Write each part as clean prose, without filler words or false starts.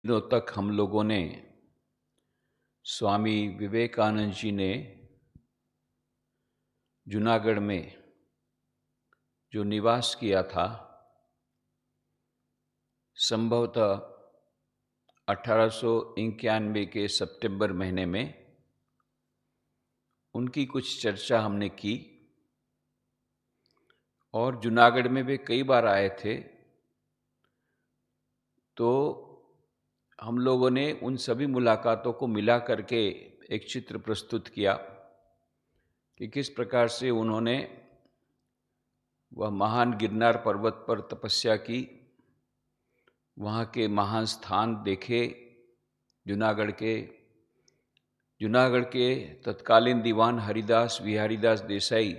दिनों तक हम लोगों ने स्वामी विवेकानंद जी ने जूनागढ़ में जो निवास किया था, संभवतः 1891 के सितंबर महीने में उनकी कुछ चर्चा हमने की और जूनागढ़ में वे कई बार आए थे। तो हम लोगों ने उन सभी मुलाकातों को मिला करके एक चित्र प्रस्तुत किया कि किस प्रकार से उन्होंने वह महान गिरनार पर्वत पर तपस्या की, वहाँ के महान स्थान देखे। जूनागढ़ के तत्कालीन दीवान हरिदास बिहारीदास देसाई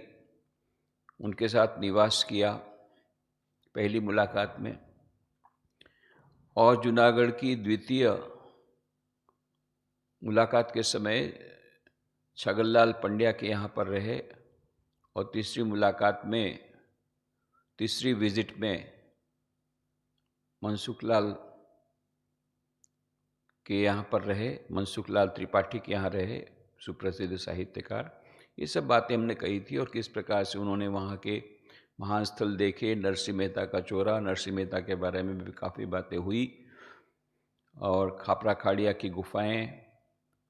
उनके साथ निवास किया पहली मुलाकात में, और जूनागढ़ की द्वितीय मुलाकात के समय छगनलाल पंड्या के यहाँ पर रहे, और तीसरी विजिट में मनसुखलाल के यहाँ पर रहे, मनसुखलाल त्रिपाठी के यहाँ रहे, सुप्रसिद्ध साहित्यकार। ये सब बातें हमने कही थी और किस प्रकार से उन्होंने वहाँ के महान स्थल देखे। नरसिंह मेहता का चौरा, नरसिंह मेहता के बारे में भी काफ़ी बातें हुई, और खापरा खाड़िया की गुफाएं,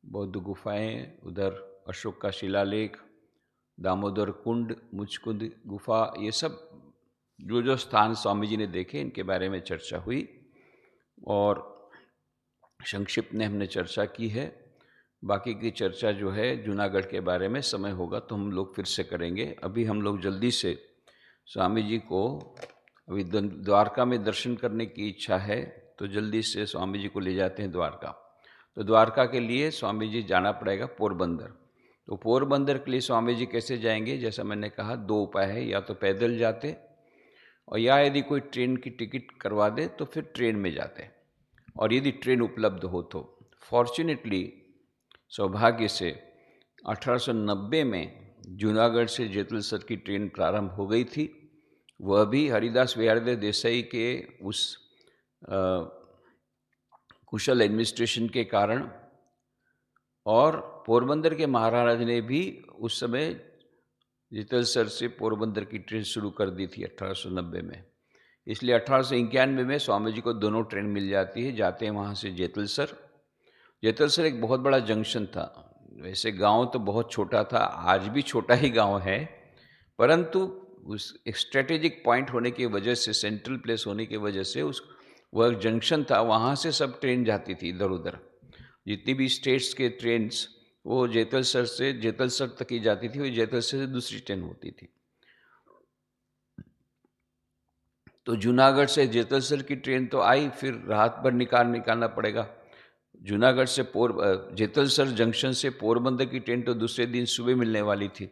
बौद्ध गुफाएं, उधर अशोक का शिलालेख, दामोदर कुंड, मुचकुंद गुफा, ये सब जो स्थान स्वामी जी ने देखे, इनके बारे में चर्चा हुई और संक्षिप्त में हमने चर्चा की है। बाकी की चर्चा जो है जूनागढ़ के बारे में समय होगा तो हम लोग फिर से करेंगे। अभी हम लोग जल्दी से स्वामी जी को, अभी द्वारका में दर्शन करने की इच्छा है तो जल्दी से स्वामी जी को ले जाते हैं द्वारका। तो द्वारका के लिए स्वामी जी जाना पड़ेगा पोरबंदर। तो पोरबंदर के लिए स्वामी जी कैसे जाएंगे? जैसा मैंने कहा, दो उपाय है, या तो पैदल जाते और या यदि कोई ट्रेन की टिकट करवा दे तो फिर ट्रेन में जाते, और यदि ट्रेन उपलब्ध हो तो। फॉर्चुनेटली, सौभाग्य से 1890 में जूनागढ़ से जेतलसर की ट्रेन प्रारंभ हो गई थी। वह भी हरिदास बिहारीदास देसाई के उस कुशल एडमिनिस्ट्रेशन के कारण, और पोरबंदर के महाराज ने भी उस समय जेतलसर से पोरबंदर की ट्रेन शुरू कर दी थी 1890 में। इसलिए 1891 में स्वामी जी को दोनों ट्रेन मिल जाती है। जाते हैं वहाँ से जेतलसर। जेतलसर एक बहुत बड़ा जंक्शन था। वैसे गांव तो बहुत छोटा था, आज भी छोटा ही गांव है, परंतु उस एक स्ट्रेटेजिक पॉइंट होने की वजह से, सेंट्रल प्लेस होने की वजह से वह जंक्शन था, वहाँ से सब ट्रेन जाती थी इधर उधर। जितनी भी स्टेट्स के ट्रेन्स वो जेतलसर तक ही जाती थी, वो जेतलसर से दूसरी ट्रेन होती थी। तो जूनागढ़ से जेतलसर की ट्रेन तो आई, फिर रात भर निकालना पड़ेगा। जूनागढ़ से जेतलसर जंक्शन से पोरबंदर की ट्रेन तो दूसरे दिन सुबह मिलने वाली थी,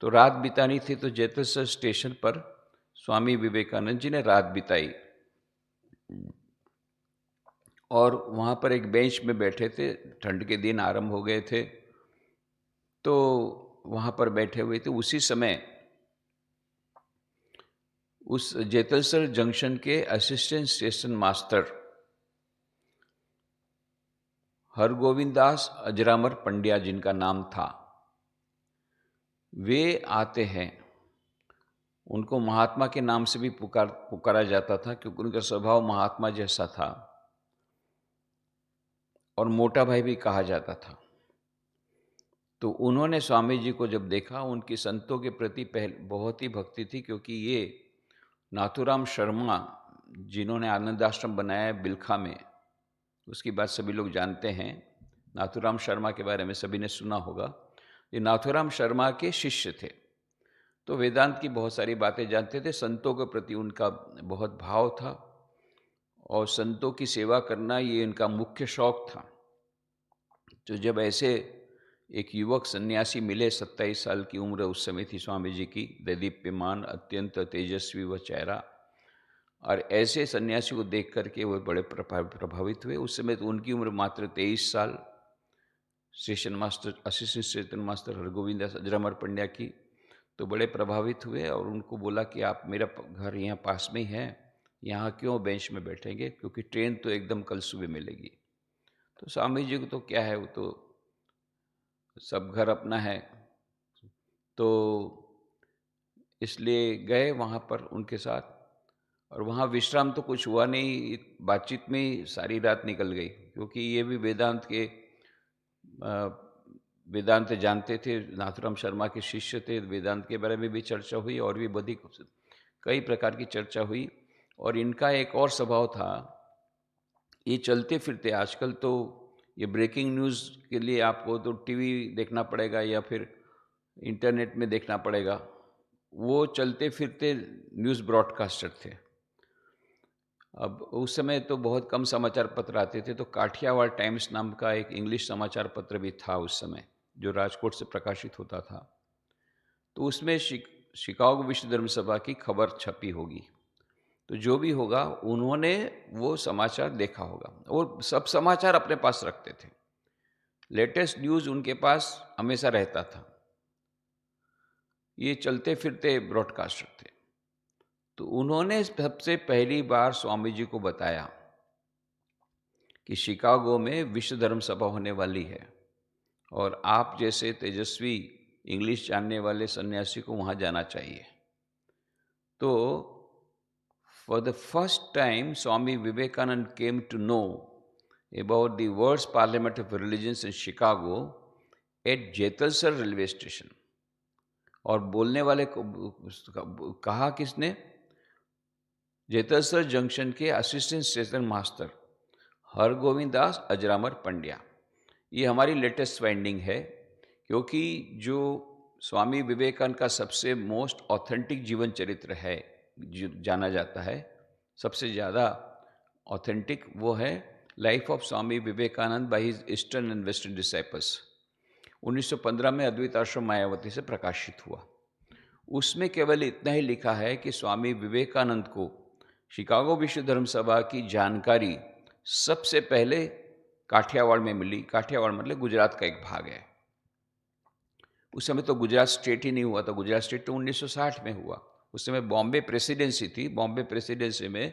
तो रात बितानी थी। तो जेतलसर स्टेशन पर स्वामी विवेकानंद जी ने रात बिताई और वहाँ पर एक बेंच में बैठे थे। ठंड के दिन आरंभ हो गए थे, तो वहाँ पर बैठे हुए थे। उसी समय उस जेतलसर जंक्शन के assistant station master Hargovind Das Ajaramar Pandya, जिनका नाम था, वे आते हैं। उनको महात्मा के नाम से भी पुकारा जाता था, क्योंकि उनका स्वभाव महात्मा जैसा था, और मोटा भाई भी कहा जाता था। तो उन्होंने स्वामी जी को जब देखा, उनकी संतों के प्रति बहुत ही भक्ति थी, क्योंकि ये नाथूराम शर्मा, जिन्होंने आनंद आश्रम बनाया है बिलखा में, उसकी बात सभी लोग जानते हैं। नाथूराम शर्मा के बारे में सभी ने सुना होगा। ये नाथूराम शर्मा के शिष्य थे, तो वेदांत की बहुत सारी बातें जानते थे। संतों के प्रति उनका बहुत भाव था, और संतों की सेवा करना ये इनका मुख्य शौक था। तो जब ऐसे एक युवक सन्यासी मिले, 27 साल की उम्र उस समय थी स्वामी जी की, दैदीप्यमान, अत्यंत तेजस्वी व चेहरा, और ऐसे सन्यासी को देख करके वो बड़े प्रभावित हुए। उस समय तो उनकी उम्र मात्र 23 साल। Assistant station master Hargovind Das Ajaramar Pandya की, तो बड़े प्रभावित हुए और उनको बोला कि आप, मेरा घर यहाँ पास में ही है, यहाँ क्यों बेंच में बैठेंगे, क्योंकि ट्रेन तो एकदम कल सुबह मिलेगी। तो स्वामी जी को तो क्या है, वो तो सब घर अपना है, तो इसलिए गए वहाँ पर उनके साथ। और वहाँ विश्राम तो कुछ हुआ नहीं, बातचीत में ही सारी रात निकल गई, क्योंकि ये भी वेदांत के वेदांत जानते थे, नाथुराम शर्मा के शिष्य थे, वेदांत के बारे में भी चर्चा हुई और भी बड़ी कई प्रकार की चर्चा हुई। और इनका एक और स्वभाव था, ये चलते फिरते, आजकल तो ये ब्रेकिंग न्यूज़ के लिए आपको तो टीवी देखना पड़ेगा या फिर इंटरनेट में देखना पड़ेगा, वो चलते फिरते न्यूज़ ब्रॉडकास्टर थे। अब उस समय तो बहुत कम समाचार पत्र आते थे, तो काठियावाड़ टाइम्स नाम का एक इंग्लिश समाचार पत्र भी था उस समय, जो राजकोट से प्रकाशित होता था। तो उसमें शिकागो विश्व धर्म सभा की खबर छपी होगी। तो जो भी होगा, उन्होंने वो समाचार देखा होगा। वो सब समाचार अपने पास रखते थे, लेटेस्ट न्यूज़ उनके पास हमेशा रहता था। ये चलते फिरते ब्रॉडकास्टर थे। तो उन्होंने सबसे पहली बार स्वामी जी को बताया कि शिकागो में विश्व धर्म सभा होने वाली है और आप जैसे तेजस्वी इंग्लिश जानने वाले सन्यासी को वहाँ जाना चाहिए। तो for the first time Swami Vivekananda came to know about the World's Parliament of Religions in Chicago at Jetalsar railway station. और बोलने वाले को कहा किसने? जेतलसर जंक्शन के assistant station master Hargovind Das Ajaramar Pandya. ये हमारी लेटेस्ट फाइंडिंग है, क्योंकि जो स्वामी विवेकानंद का सबसे मोस्ट ऑथेंटिक जीवन चरित्र है, जो जाना जाता है सबसे ज़्यादा ऑथेंटिक, वो है life of Swami Vivekananda by his eastern and western disciples. 1915 में अद्वैत आश्रम मायावती से प्रकाशित हुआ। उसमें केवल इतना ही लिखा है कि स्वामी विवेकानंद को शिकागो विश्व धर्म सभा की जानकारी सबसे पहले काठियावाड़ में मिली। काठियावाड़ मतलब गुजरात का एक भाग है। उस समय तो गुजरात स्टेट ही नहीं हुआ था, गुजरात स्टेट तो 1960 में हुआ। उस समय बॉम्बे प्रेसिडेंसी थी। बॉम्बे प्रेसिडेंसी में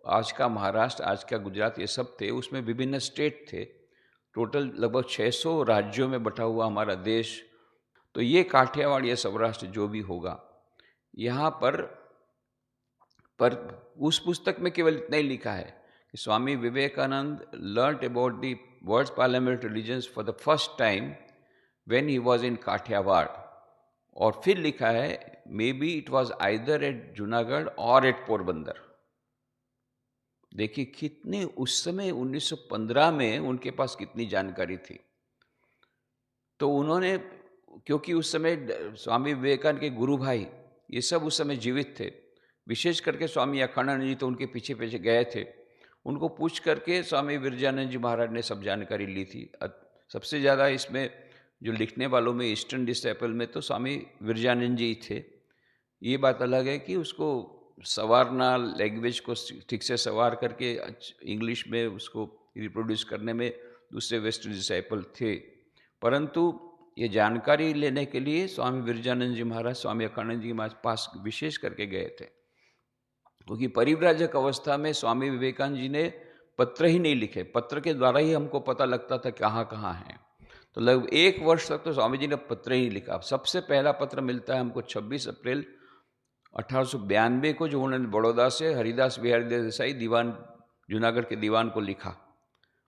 आज का महाराष्ट्र, आज का गुजरात, ये सब थे। उसमें विभिन्न स्टेट थे। टोटल लगभग 600 राज्यों में बटा हुआ हमारा देश। तो ये काठियावाड़ या सौराष्ट्र जो भी होगा, यहाँ पर उस पुस्तक में केवल इतना ही लिखा है कि Swami Vivekananda learned about the world's parliament religions for the first time when he was in Kathiawar. और फिर लिखा है maybe it was either at Junagadh और एट पोरबंदर। देखिए कितने उस समय 1915 में उनके पास कितनी जानकारी थी। तो उन्होंने, क्योंकि उस समय स्वामी विवेकानंद के गुरु भाई ये सब उस समय जीवित थे, विशेष करके स्वामी अखंडानंद जी तो उनके पीछे पीछे गए थे। उनको पूछ करके स्वामी विरजानंद जी महाराज ने सब जानकारी ली थी। सबसे ज़्यादा इसमें जो लिखने वालों में ईस्टर्न डिसाइपल में तो स्वामी विरजानंद जी थे। ये बात अलग है कि उसको संवारना, लैंग्वेज को ठीक से संवार करके इंग्लिश में उसको रिप्रोड्यूस करने में दूसरे वेस्टर्न डिसाइपल थे, परंतु ये जानकारी लेने के लिए स्वामी विरजानंद जी महाराज स्वामी अखंडानंद जी के पास विशेष करके गए थे। क्योंकि परिव्राजक अवस्था में स्वामी विवेकानंद जी ने पत्र ही नहीं लिखे, पत्र के द्वारा ही हमको पता लगता था कहाँ कहाँ हैं। तो लगभग 1 वर्ष तक तो स्वामी जी ने पत्र ही नहीं लिखा। सबसे पहला पत्र मिलता है हमको 26 अप्रैल 1892 को, जो उन्होंने बड़ौदा से हरिदास बिहारी देसाई दीवान, जूनागढ़ के दीवान को लिखा।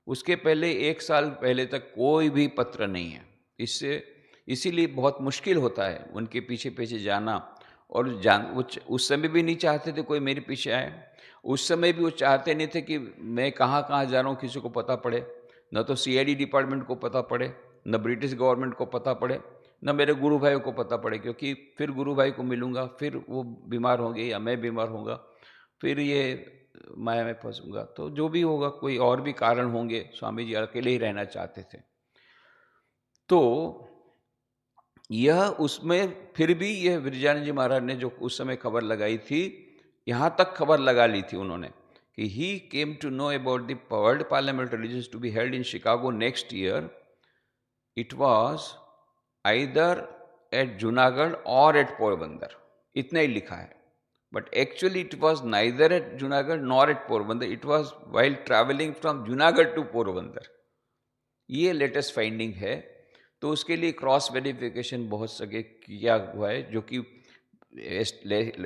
उसके पहले 1 साल पहले तक कोई भी पत्र नहीं है। इसीलिए बहुत मुश्किल होता है उनके पीछे पीछे जाना। और वो उस समय भी नहीं चाहते थे कोई मेरे पीछे आए। उस समय भी वो चाहते नहीं थे कि मैं कहाँ कहाँ जा रहा हूँ किसी को पता पड़े। न तो सीआईडी डिपार्टमेंट को पता पड़े, न ब्रिटिश गवर्नमेंट को पता पड़े, न मेरे गुरु भाई को पता पड़े, क्योंकि फिर गुरु भाई को मिलूँगा, फिर वो बीमार होंगे या मैं बीमार होऊंगा, फिर ये माया में फंसूंगा। तो जो भी होगा, कोई और भी कारण होंगे, स्वामी जी अकेले ही रहना चाहते थे। तो यह उसमें फिर भी यह विरजानंद जी महाराज ने जो उस समय खबर लगाई थी, यहाँ तक खबर लगा ली थी उन्होंने कि he came to know about the world parliament religions to be held in Chicago next year. It was either at Junagadh और एट पोरबंदर, इतना ही लिखा है। But actually it was neither at Junagadh nor at Porbandar. It was while traveling from Junagadh to Porbandar. ये latest finding है। तो उसके लिए cross verification बहुत सके किया हुआ है, जो कि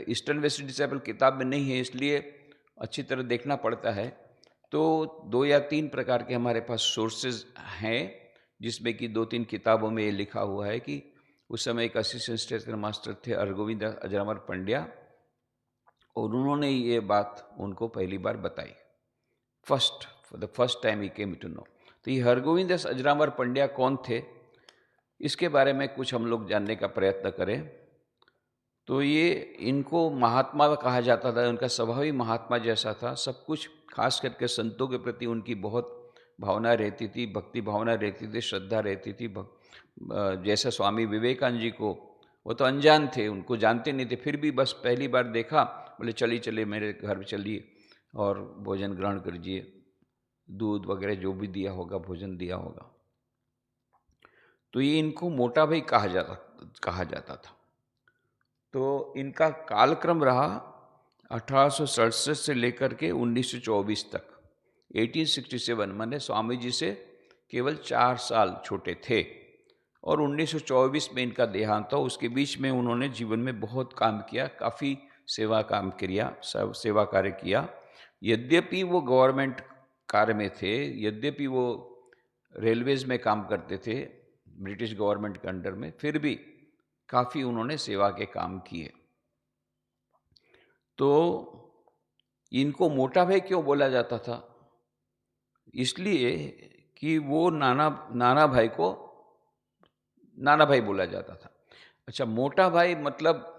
ईस्टर्न वेस्ट डिसाइपल किताब में नहीं है, इसलिए अच्छी तरह देखना पड़ता है। तो 2 या 3 प्रकार के हमारे पास सोर्सेज हैं, जिसमें कि 2-3 किताबों में ये लिखा हुआ है कि उस समय एक असिस्टेंट स्टेशन मास्टर थे हरगोविंद अजरामर पंड्या, और उन्होंने ये बात उनको पहली बार बताई। For the first time he came to know. तो ये हरगोविंद अजरामर पंड्या कौन थे, इसके बारे में कुछ हम लोग जानने का प्रयत्न करें। तो ये इनको महात्मा कहा जाता था, उनका स्वभाव ही महात्मा जैसा था। सब कुछ खास करके संतों के प्रति उनकी बहुत भावना रहती थी, भक्ति भावना रहती थी, श्रद्धा रहती थी। जैसे स्वामी विवेकानंद जी को, वो तो अनजान थे, उनको जानते नहीं थे, फिर भी बस पहली बार देखा, बोले चलिए मेरे घर चलिए और भोजन ग्रहण करिए, दूध वगैरह जो भी दिया होगा, भोजन दिया होगा। तो ये इनको मोटा भाई कहा जाता था। तो इनका कालक्रम रहा 1867 से लेकर के 1924 तक, 1867, माने स्वामी जी से केवल 4 साल छोटे थे, और 1924 में इनका देहांत हुआ। उसके बीच में उन्होंने जीवन में बहुत काम किया, काफ़ी सेवा कार्य किया। यद्यपि वो गवर्नमेंट कार्य में थे, यद्यपि वो रेलवेज में काम करते थे ब्रिटिश गवर्नमेंट के अंडर में, फिर भी काफ़ी उन्होंने सेवा के काम किए। तो इनको मोटा भाई क्यों बोला जाता था? इसलिए कि वो नाना भाई को नाना भाई बोला जाता था। अच्छा, मोटा भाई मतलब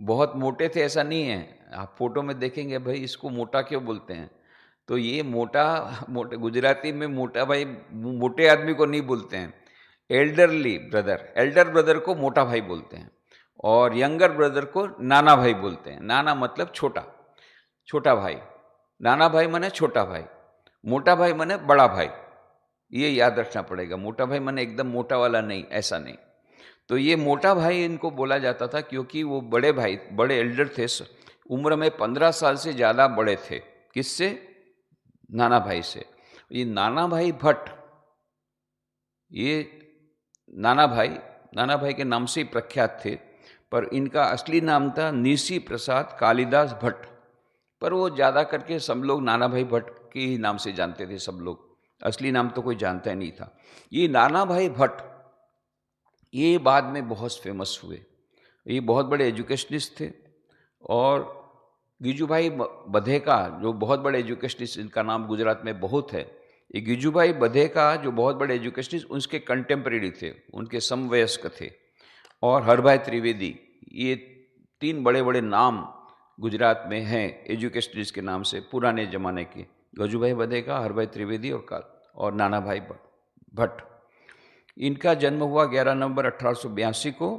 बहुत मोटे थे ऐसा नहीं है। आप फोटो में देखेंगे भाई इसको मोटा क्यों बोलते हैं, तो ये मोटे गुजराती में मोटा भाई मोटे आदमी को नहीं बोलते हैं। एल्डर ब्रदर को मोटा भाई बोलते हैं, और यंगर ब्रदर को नाना भाई बोलते हैं। नाना मतलब छोटा भाई, नाना भाई माने छोटा भाई, मोटा भाई माने बड़ा भाई। ये याद रखना पड़ेगा, मोटा भाई माने एकदम मोटा वाला नहीं, ऐसा नहीं। तो ये मोटा भाई इनको बोला जाता था क्योंकि वो बड़े एल्डर थे, उम्र में 15 साल से ज़्यादा बड़े थे। किससे? नाना भाई से। ये नाना भाई भट्ट, ये नाना भाई के नाम से ही प्रख्यात थे, पर इनका असली नाम था निसी प्रसाद कालिदास भट्ट। पर वो ज़्यादा करके सब लोग नाना भाई भट्ट के ही नाम से जानते थे सब लोग, असली नाम तो कोई जानता ही नहीं था। ये नाना भाई भट्ट ये बाद में बहुत फेमस हुए। ये बहुत बड़े एजुकेशनिस्ट थे, और गिजूभाई बधेका जो बहुत बड़े एजुकेशनिस्ट, इनका नाम गुजरात में बहुत है। ये गिजूभाई बधेका जो बहुत बड़े एजुकेशनिस्ट, उसके कंटेम्प्रेरी थे, उनके समवयस्क थे। और हरभाई त्रिवेदी, ये 3 बड़े बड़े नाम गुजरात में हैं एजुकेशनिस्ट के नाम से, पुराने ज़माने के। गजूभाई बधेका, हरभाई त्रिवेदी और नाना भाई भट्ट। इनका जन्म हुआ 11 नवंबर 1882 को,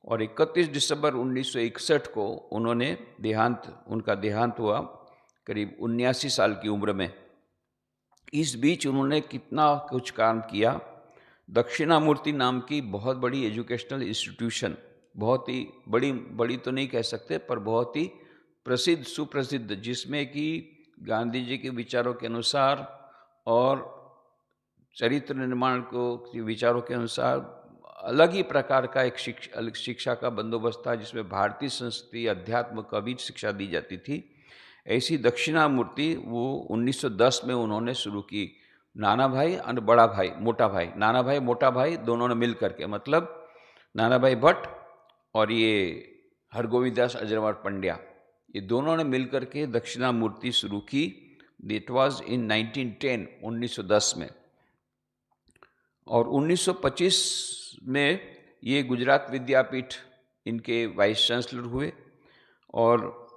और 31 दिसंबर 1961 को उनका देहांत हुआ करीब 79 साल की उम्र में। इस बीच उन्होंने कितना कुछ काम किया। दक्षिणामूर्ति नाम की बहुत बड़ी एजुकेशनल इंस्टीट्यूशन, बहुत ही बड़ी तो नहीं कह सकते, पर बहुत ही सुप्रसिद्ध, जिसमें कि गांधी जी के विचारों के अनुसार और चरित्र निर्माण को विचारों के अनुसार अलग ही प्रकार का एक शिक्षा का बंदोबस्त था, जिसमें भारतीय संस्कृति, अध्यात्म का भी शिक्षा दी जाती थी। ऐसी दक्षिणामूर्ति वो 1910 में उन्होंने शुरू की। नाना भाई और बड़ा भाई मोटा भाई, नाना भाई मोटा भाई दोनों ने मिल करके, मतलब नाना भाई भट्ट और ये हरगोविंदास अजरामर पंड्या, ये दोनों ने मिल करके दक्षिणामूर्ति शुरू की। इट वॉज इन 1910, 1910 में। और 1925 में ये गुजरात विद्यापीठ इनके वाइस चांसलर हुए, और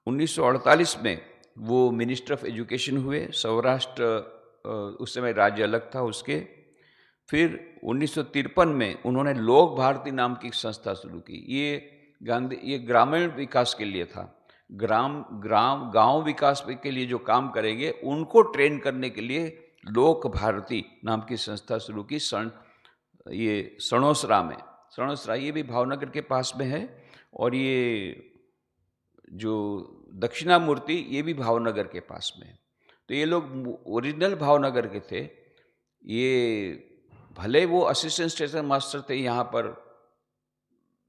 1948 में वो मिनिस्टर ऑफ एजुकेशन हुए। सौराष्ट्र उस समय राज्य अलग था उसके। फिर 1953 में उन्होंने लोक भारती नाम की संस्था शुरू की। ये ग्रामीण विकास के लिए था। गांव विकास के लिए जो काम करेंगे उनको ट्रेन करने के लिए लोक भारती नाम की संस्था शुरू की। ये सणोसरा में, ये भी भावनगर के पास में है, और ये जो दक्षिणामूर्ति ये भी भावनगर के पास में है। तो ये लोग ओरिजिनल भावनगर के थे। ये भले वो असिस्टेंट स्टेशन मास्टर थे यहाँ पर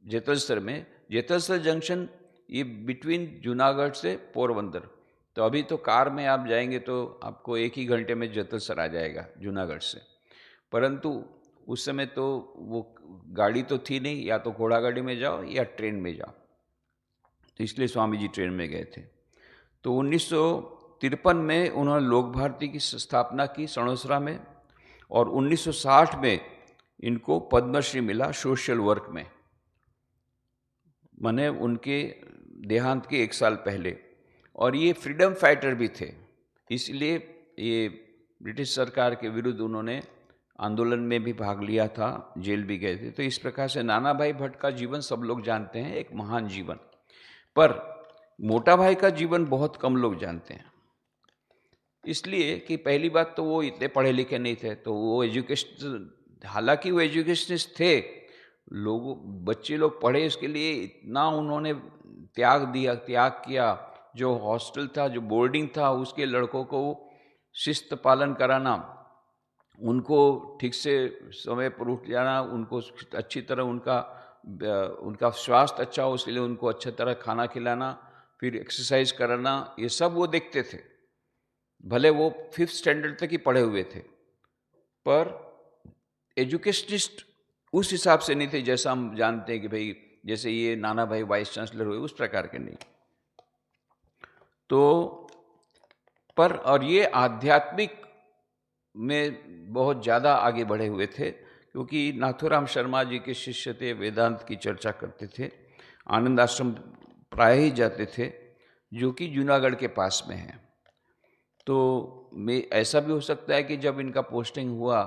जेतलसर में। जेतलसर जंक्शन ये बिटवीन जूनागढ़ से पोरबंदर। तो अभी तो कार में आप जाएंगे तो आपको 1 ही घंटे में जेतलसर आ जाएगा जूनागढ़ से। परंतु उस समय तो वो गाड़ी तो थी नहीं, या तो घोड़ा गाड़ी में जाओ या ट्रेन में जाओ। तो इसलिए स्वामी जी ट्रेन में गए थे। तो 1953 में उन्होंने लोक भारती की स्थापना की सणोसरा में, और 1960 में इनको पद्मश्री मिला सोशल वर्क में, माने उनके देहांत के 1 साल पहले। और ये फ्रीडम फाइटर भी थे, इसलिए ये ब्रिटिश सरकार के विरुद्ध उन्होंने आंदोलन में भी भाग लिया था, जेल भी गए थे। तो इस प्रकार से नाना भाई भट्ट का जीवन सब लोग जानते हैं, एक महान जीवन। पर मोटा भाई का जीवन बहुत कम लोग जानते हैं, इसलिए कि पहली बात तो वो इतने पढ़े लिखे नहीं थे, तो वो एजुकेशन, हालांकि वो एजुकेशनिस्ट थे, बच्चे लोग पढ़े, इसके लिए इतना उन्होंने त्याग किया। जो हॉस्टल था, जो बोर्डिंग था, उसके लड़कों को शिस्त पालन कराना, उनको ठीक से समय पर उठ जाना, उनको अच्छी तरह उनका स्वास्थ्य अच्छा हो उसके लिए उनको अच्छी तरह खाना खिलाना, फिर एक्सरसाइज कराना, ये सब वो देखते थे। भले वो 5th स्टैंडर्ड तक ही पढ़े हुए थे, पर एजुकेशनिस्ट उस हिसाब से नहीं थे जैसा हम जानते हैं कि भाई जैसे ये नाना भाई वाइस चांसलर हुए, उस प्रकार के नहीं। तो पर और ये आध्यात्मिक में बहुत ज़्यादा आगे बढ़े हुए थे, क्योंकि नाथूराम शर्मा जी के शिष्य थे, वेदांत की चर्चा करते थे, आनंद आश्रम प्राय ही जाते थे, जो कि जूनागढ़ के पास में है। तो मैं ऐसा भी हो सकता है कि जब इनका पोस्टिंग हुआ,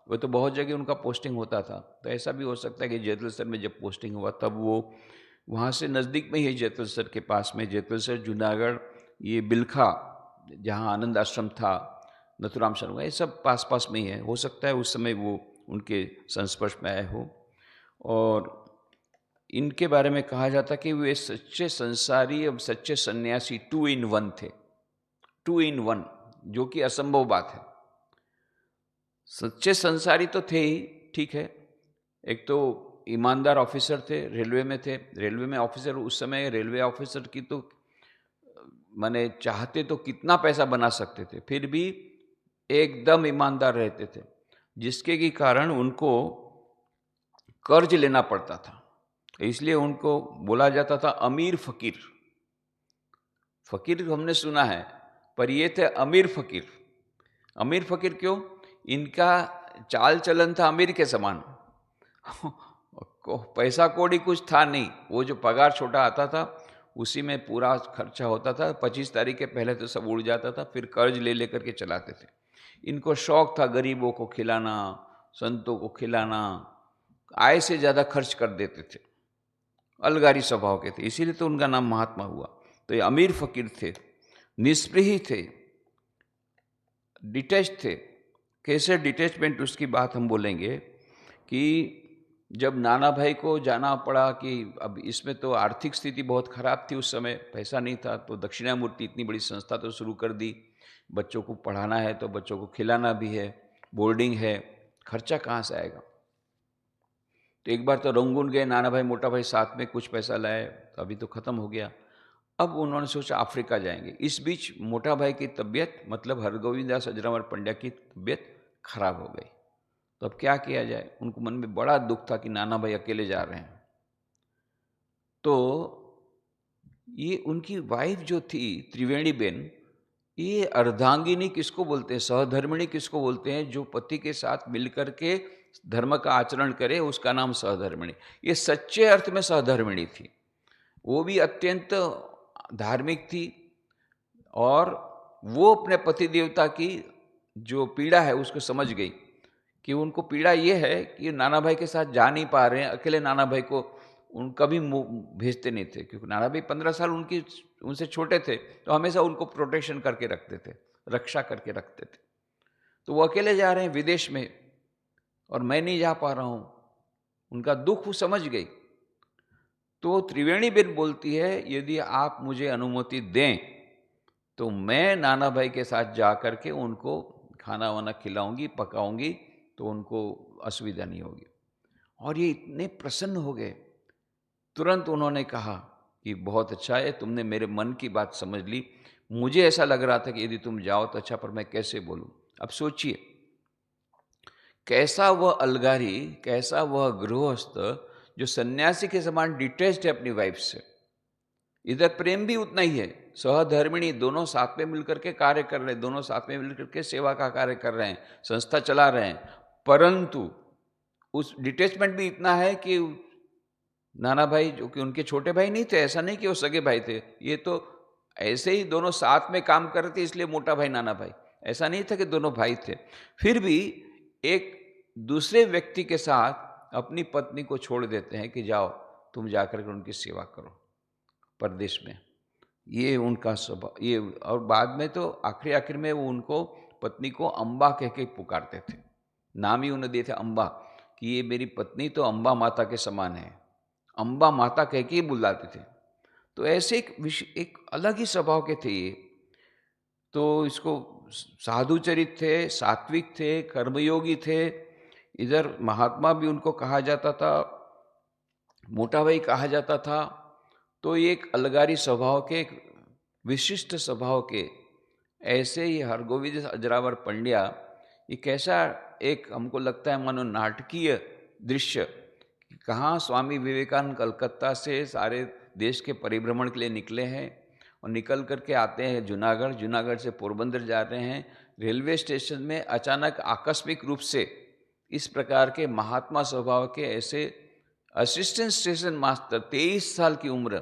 वो तो बहुत जगह उनका पोस्टिंग होता था, तो ऐसा भी हो सकता है कि जेतलसर में जब पोस्टिंग हुआ तब वो वहाँ से नज़दीक में ही, जेतलसर के पास में, जेतलसर जूनागढ़, ये बिलखा जहाँ आनंद आश्रम था, नथुराम शर्मा, ये सब पास पास में ही है। हो सकता है उस समय वो उनके संस्पर्श में आए हो। और इनके बारे में कहा जाता कि वे सच्चे संसारी और सच्चे सन्यासी 2 in 1 थे, 2 in 1, जो कि असंभव बात है। सच्चे संसारी तो थे ही, ठीक है, एक तो ईमानदार ऑफिसर थे, रेलवे में थे, रेलवे में ऑफिसर, उस समय रेलवे ऑफिसर की तो माने चाहते तो कितना पैसा बना सकते थे, फिर भी एकदम ईमानदार रहते थे, जिसके के कारण उनको कर्ज लेना पड़ता था, इसलिए उनको बोला जाता था अमीर फकीर। फकीर हमने सुना है, पर ये थे अमीर फकीर। अमीर फकीर क्यों? इनका चाल चलन था अमीर के समान। पैसा कौड़ी कुछ था नहीं, वो जो पगार छोटा आता था उसी में पूरा खर्चा होता था, 25 तारीख के पहले तो सब उड़ जाता था, फिर कर्ज ले लेकर के चलाते थे। इनको शौक था गरीबों को खिलाना, संतों को खिलाना, आय से ज़्यादा खर्च कर देते थे, अलगारी स्वभाव के थे, इसीलिए तो उनका नाम महात्मा हुआ। तो ये अमीर फकीर थे, निष्प्रिय थे, डिटैच थे। कैसे डिटैचमेंट, उसकी बात हम बोलेंगे कि जब नाना भाई को जाना पड़ा कि अब इसमें तो आर्थिक स्थिति बहुत खराब थी, उस समय पैसा नहीं था, तो दक्षिणामूर्ति इतनी बड़ी संस्था तो शुरू कर दी, बच्चों को पढ़ाना है तो बच्चों को खिलाना भी है, बोर्डिंग है, खर्चा कहाँ से आएगा। तो एक बार तो रंगून गए नाना भाई मोटा भाई साथ में, कुछ पैसा लाए, तो अभी तो ख़त्म हो गया। अब उन्होंने सोचा अफ्रीका जाएंगे। इस बीच मोटा भाई की तबीयत, मतलब हरगोविंद दास अजरामर पंड्या की तबीयत खराब हो गई। तो अब क्या किया जाए, उनको मन में बड़ा दुख था कि नाना भाई अकेले जा रहे हैं। तो ये उनकी वाइफ जो थी त्रिवेणी बेन, ये अर्धांगिनी किसको बोलते हैं, सहधर्मिणी किसको बोलते हैं, जो पति के साथ मिलकर के धर्म का आचरण करे, उसका नाम सहधर्मिणी। ये सच्चे अर्थ में सहधर्मिणी थी, वो भी अत्यंत धार्मिक थी, और वो अपने पति देवता की जो पीड़ा है उसको समझ गई, कि उनको पीड़ा ये है कि नाना भाई के साथ जा नहीं पा रहे हैं, अकेले नाना भाई को उन कभी भेजते नहीं थे, क्योंकि नाना भाई 15 साल उनसे छोटे थे, तो हमेशा उनको प्रोटेक्शन करके रखते थे, रक्षा करके रखते थे। तो वो अकेले जा रहे हैं विदेश में और मैं नहीं जा पा रहा हूँ, उनका दुख वो समझ गई। तो त्रिवेणी बेन बोलती है, यदि आप मुझे अनुमति दें तो मैं नाना भाई के साथ जा कर के उनको खाना वाना खिलाऊंगी, पकाऊंगी, तो उनको असुविधा नहीं होगी। और ये इतने प्रसन्न हो गए, तुरंत उन्होंने कहा कि बहुत अच्छा है, तुमने मेरे मन की बात समझ ली। मुझे ऐसा लग रहा था कि यदि तुम जाओ तो अच्छा, पर मैं कैसे बोलूं। अब सोचिए, कैसा वह अलगारी, कैसा वह गृहस्थ जो सन्यासी के समान डिटेच्ड है अपनी वाइफ से। इधर प्रेम भी उतना ही है, सहधर्मिणी, दोनों साथ में मिलकर के कार्य कर रहे हैं, दोनों साथ में मिलकर के सेवा का कार्य कर रहे हैं, संस्था चला रहे हैं। परंतु उस डिटेचमेंट भी इतना है कि नाना भाई, जो कि उनके छोटे भाई नहीं थे, ऐसा नहीं कि वो सगे भाई थे, ये तो ऐसे ही दोनों साथ में काम कर रहे थे, इसलिए मोटा भाई नाना भाई, ऐसा नहीं था कि दोनों भाई थे। फिर भी एक दूसरे व्यक्ति के साथ अपनी पत्नी को छोड़ देते हैं कि जाओ तुम जाकर के उनकी सेवा करो परदेश में। ये उनका स्वभाव, ये। और बाद में तो आखिरी आखिर में वो उनको, पत्नी को अम्बा कह के पुकारते थे, नाम ही उन्हें दिए थे अम्बा, कि ये मेरी पत्नी तो अम्बा माता के समान है, अम्बा माता कह के ही बुलाते थे। तो ऐसे एक अलग ही स्वभाव के थे ये। तो इसको साधु चरित थे, सात्विक थे, कर्मयोगी थे। इधर महात्मा भी उनको कहा जाता था, मोटा भाई कहा जाता था। तो ये एक अलगारी स्वभाव के, एक विशिष्ट स्वभाव के, ऐसे ही हरगोविंद अजरावर पंड्या, ये कैसा एक हमको लगता है मानो नाटकीय दृश्य। कहाँ स्वामी विवेकानंद कलकत्ता से सारे देश के परिभ्रमण के लिए निकले हैं और निकल करके आते हैं जूनागढ़, जूनागढ़ से पोरबंदर जा रहे हैं। रेलवे स्टेशन में अचानक आकस्मिक रूप से इस प्रकार के महात्मा स्वभाव के ऐसे असिस्टेंट स्टेशन मास्टर, 23 साल की उम्र,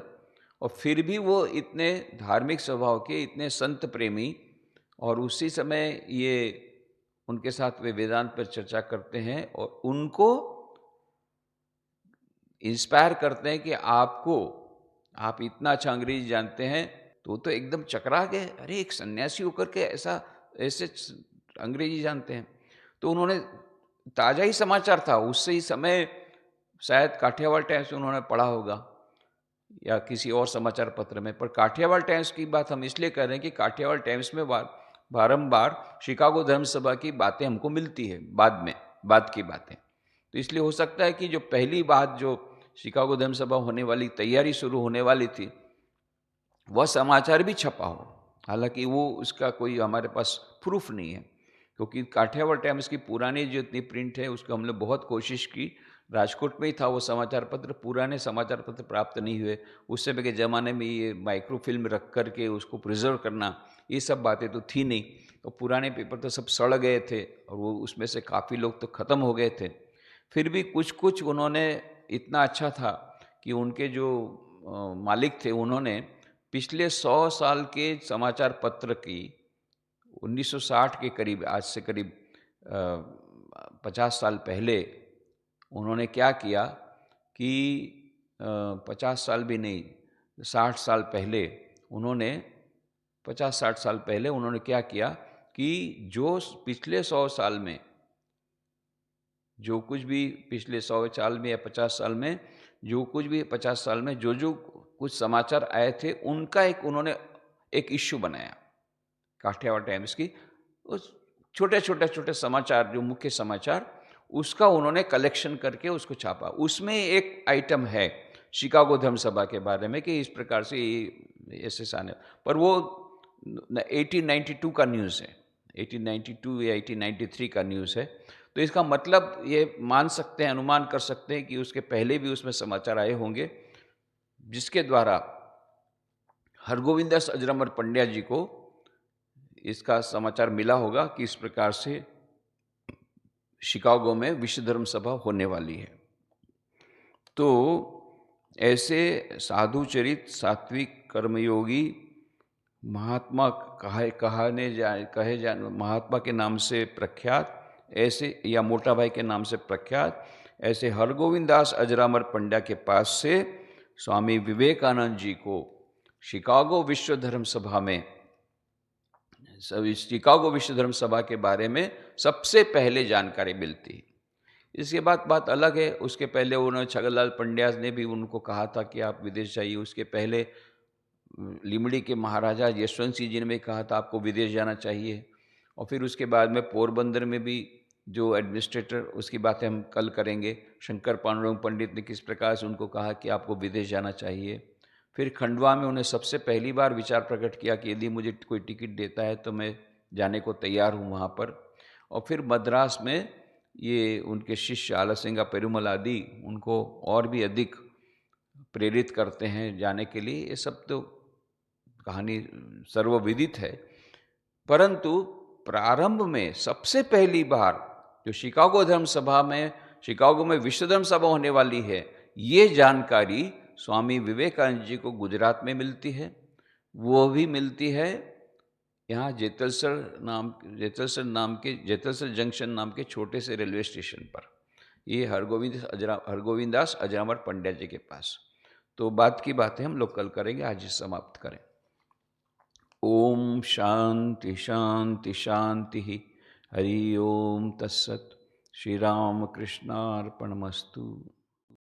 और फिर भी वो इतने धार्मिक स्वभाव के, इतने संत प्रेमी। और उसी समय ये उनके साथ वे वेदांत पर चर्चा करते हैं और उनको इंस्पायर करते हैं कि आप इतना अच्छा अंग्रेजी जानते हैं। तो एकदम चकरा गए, अरे एक सन्यासी होकर के ऐसे अंग्रेजी जानते हैं। तो उन्होंने, ताज़ा ही समाचार था, उससे ही समय शायद काठियावाड़ टाइम्स में उन्होंने पढ़ा होगा या किसी और समाचार पत्र में। पर काठियावाड़ टाइम्स की बात हम इसलिए कर रहे हैं कि काठियावाड़ टाइम्स में बारंबार शिकागो धर्म सभा की बातें हमको मिलती है, बाद की बातें। तो इसलिए हो सकता है कि जो पहली बात, जो शिकागो धर्म सभा होने वाली, तैयारी शुरू होने वाली थी, वह समाचार भी छपा हो। हालांकि वो उसका कोई हमारे पास प्रूफ नहीं है, क्योंकि काठियावाड़ टाइम्स की पुरानी जो इतनी प्रिंट है उसको हमने बहुत कोशिश की। राजकोट में ही था वो समाचार पत्र, पुराने समाचार पत्र प्राप्त नहीं हुए। उस समय के ज़माने में ये माइक्रोफिल्म रख करके उसको प्रिजर्व करना, ये सब बातें तो थी नहीं। तो पुराने पेपर तो सब सड़ गए थे और वो उसमें से काफ़ी लोग तो ख़त्म हो गए थे। फिर भी कुछ कुछ उन्होंने, इतना अच्छा था कि उनके जो मालिक थे, उन्होंने पिछले 100 साल के समाचार पत्र की, 1960 के करीब, आज से करीब 50 साल पहले उन्होंने क्या किया कि 50 साल भी नहीं, 60 साल पहले उन्होंने, 50-60 साल पहले उन्होंने क्या किया कि जो पिछले 100 साल में, जो कुछ भी पिछले 100 साल में या 50 साल में, जो कुछ भी 50 साल में जो कुछ समाचार आए थे, उनका उन्होंने एक इश्यू बनाया काठियावाड़ टाइम्स की। उस छोटे समाचार, जो मुख्य समाचार, उसका उन्होंने कलेक्शन करके उसको छापा। उसमें एक आइटम है शिकागो धर्म सभा के बारे में कि इस प्रकार से ऐसे साने, पर वो 1892 का न्यूज़ है, 1892 या 1893 का न्यूज़ है। तो इसका मतलब ये मान सकते हैं, अनुमान कर सकते हैं कि उसके पहले भी उसमें समाचार आए होंगे, जिसके द्वारा हरगोविंदास अजरामर पंड्या जी को इसका समाचार मिला होगा कि इस प्रकार से शिकागो में विश्व धर्म सभा होने वाली है। तो ऐसे साधु चरित, सात्विक, कर्मयोगी, महात्मा कहे जाने महात्मा के नाम से प्रख्यात, ऐसे, या मोटा भाई के नाम से प्रख्यात, ऐसे हरगोविंदास अजरामर पंड्या के पास से स्वामी विवेकानंद जी को शिकागो विश्व धर्म सभा में, शिकागो विश्व धर्म सभा के बारे में सबसे पहले जानकारी मिलती है। इसके बाद बात अलग है, उसके पहले उन्होंने छगनलाल पंड्या ने भी उनको कहा था कि आप विदेश जाइए। उसके पहले लिमड़ी के महाराजा यशवंत सिंह जी ने भी कहा था आपको विदेश जाना चाहिए। और फिर उसके बाद में पोरबंदर में भी जो एडमिनिस्ट्रेटर, उसकी बातें हम कल करेंगे। शंकर पांडुरंग पंडित ने किस प्रकार से उनको कहा कि आपको विदेश जाना चाहिए। फिर खंडवा में उन्हें सबसे पहली बार विचार प्रकट किया कि यदि मुझे कोई टिकट देता है तो मैं जाने को तैयार हूँ वहाँ पर। और फिर मद्रास में ये उनके शिष्य आलसिंगा पेरुमल आदि उनको और भी अधिक प्रेरित करते हैं जाने के लिए। ये सब तो कहानी सर्वविदित है। परंतु प्रारंभ में सबसे पहली बार जो शिकागो धर्म सभा में, शिकागो में विश्व धर्म सभा होने वाली है, ये जानकारी स्वामी विवेकानंद जी को गुजरात में मिलती है। वो भी मिलती है यहाँ जेतलसर जंक्शन नाम के छोटे से रेलवे स्टेशन पर, ये हरगोविंदास अजरामर पंड्या जी के पास। तो बात की बातें हम लोग कल करेंगे, आज ही समाप्त करें। ओम शांति शांति शांति। हरि ओम तत्सत। श्री राम कृष्णार्पणमस्तु।